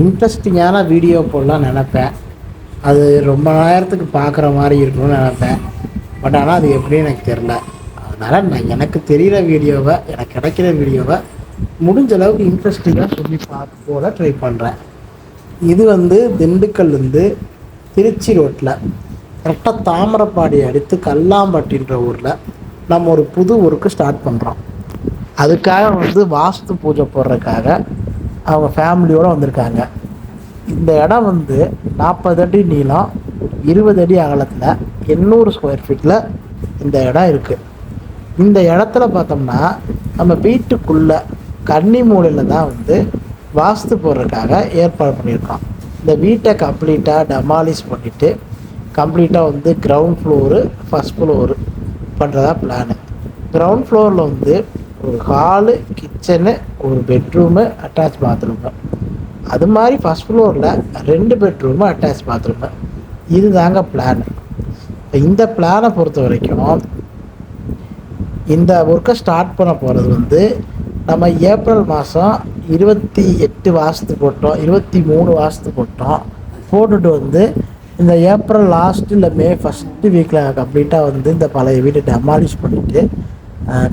இன்ட்ரெஸ்டிங்கான வீடியோ போடலாம் நினப்பேன். அது ரொம்ப நேரத்துக்கு பார்க்குற மாதிரி இருக்கணும்னு நினப்பேன். பட் ஆனால் அது எப்படின்னு எனக்கு தெரில. அதனால் நான் எனக்கு தெரிகிற வீடியோவை, எனக்கு கிடைக்கிற வீடியோவை முடிஞ்ச அளவுக்கு இன்ட்ரெஸ்டிங்காக சொல்லி பார்த்து போட ட்ரை பண்ணுறேன். இது திண்டுக்கல்லேருந்து திருச்சி ரோட்டில் கரெக்டாக தாமிரப்பாடி அடுத்து கல்லாம்பட்டின்ற ஊரில் நம்ம ஒரு புது ஊருக்கு ஸ்டார்ட் பண்ணுறோம். அதுக்காக வாஸ்து பூஜை போடுறதுக்காக அவங்க ஃபேமிலியோடு வந்திருக்காங்க. இந்த இடம் 40 அடி நீளம், 20 அடி அகலத்தில் 800 ஸ்கொயர் ஃபீட்டில் இந்த இடம் இருக்குது. இந்த இடத்துல பார்த்தோம்னா நம்ம வீட்டுக்குள்ளே கன்னி மூலையில் தான் வாஸ்து போடுறதுக்காக ஏற்பாடு பண்ணியிருக்கோம். இந்த வீட்டை கம்ப்ளீட்டாக டெமாலிஷ் பண்ணிவிட்டு கம்ப்ளீட்டாக கிரவுண்ட் ஃப்ளோரு, ஃபஸ்ட் ஃப்ளோரு பண்ணுறதா பிளானு. கிரவுண்ட் ஃப்ளோரில் ஒரு ஹாலு, கிச்சனு, ஒரு பெட்ரூமு, அட்டாச் பாத்ரூமு. அது மாதிரி ஃபஸ்ட் ஃப்ளோரில் 2 பெட்ரூமு, அட்டாச் பாத்ரூமு. இது தாங்க பிளான். இந்த பிளானை பொறுத்த வரைக்கும் இந்த ஒர்க்கை ஸ்டார்ட் பண்ண போகிறது நம்ம ஏப்ரல் மாதம் 28 வாஸ்து போட்டோம், 23 வாஸ்து போட்டோம். போட்டுட்டு இந்த ஏப்ரல் லாஸ்ட்டு இல்லை மே ஃபஸ்ட்டு வீக்கில் கம்ப்ளீட்டாக இந்த பழைய வீட்டை டெமாலிஷ் பண்ணிவிட்டு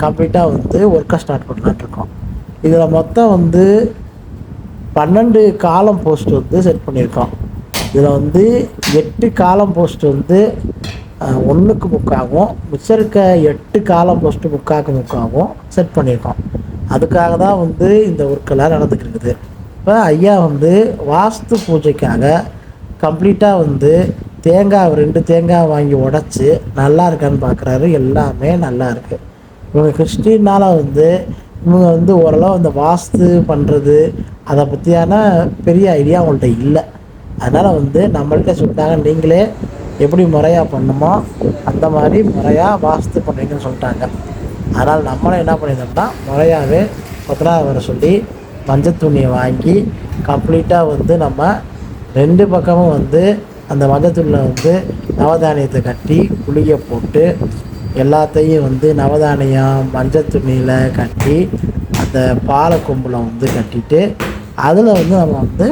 கம்ப்ளீட்டாக ஒர்க்கை ஸ்டார்ட் பண்ணலான்ட்ருக்கோம். இதில் மொத்தம் 12 காலம் போஸ்ட் செட் பண்ணியிருக்கோம். இதில் 8 காலம் போஸ்ட் ஒன்றுக்கு முக்காகவும், மிச்சம் இருக்க 8 காலம் போஸ்ட்டு முக்காகவும் செட் பண்ணியிருக்கோம். அதுக்காக தான் இந்த ஒர்க்கெல்லாம் நடந்துக்கிட்டு இருக்குது. இப்போ ஐயா வாஸ்து பூஜைக்காக கம்ப்ளீட்டாக தேங்காய் 2 தேங்காய் வாங்கி உடச்சி நல்லா இருக்கான்னு பார்க்குறாரு. எல்லாமே நல்லா இருக்குது. இவங்க கிறிஸ்டினால் இவங்க ஓரளவு அந்த வாஸ்து பண்ணுறது அதை பற்றியான பெரிய ஐடியா அவங்கள்ட்ட இல்லை. அதனால் நம்மள்கிட்ட சொல்லிட்டாங்க, நீங்களே எப்படி முறையாக பண்ணுமோ அந்த மாதிரி முறையாக வாஸ்து பண்ணுறீங்கன்னு சொல்லிட்டாங்க. அதனால் நம்மளும் என்ன பண்ணியிருந்தோம்னா முறையாகவே கொத்தனார் வர சொல்லி மஞ்சள் துணியை வாங்கி கம்ப்ளீட்டாக நம்ம 2 பக்கமும் அந்த மஞ்சள் துணியில் நவதானியத்தை கட்டி குளிய போட்டு எல்லாத்தையும் நவதானியம் மஞ்சள் துணியில் கட்டி அந்த பாலை கொம்பில் கட்டிட்டு அதில் நம்ம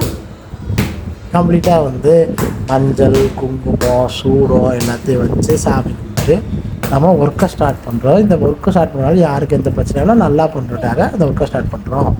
கம்ப்ளீட்டாக மஞ்சள், குங்குமம், சூடம் எல்லாத்தையும் வச்சு சாமி கும்பிட்டு நம்ம ஒர்க்கை ஸ்டார்ட் பண்ணுறோம். இந்த ஒர்க்கை ஸ்டார்ட் பண்ணாலும் யாருக்கு எந்த பிரச்சனையும் நல்லா பண்ணுறதுக்காக இந்த ஒர்க்கை ஸ்டார்ட் பண்ணுறோம்.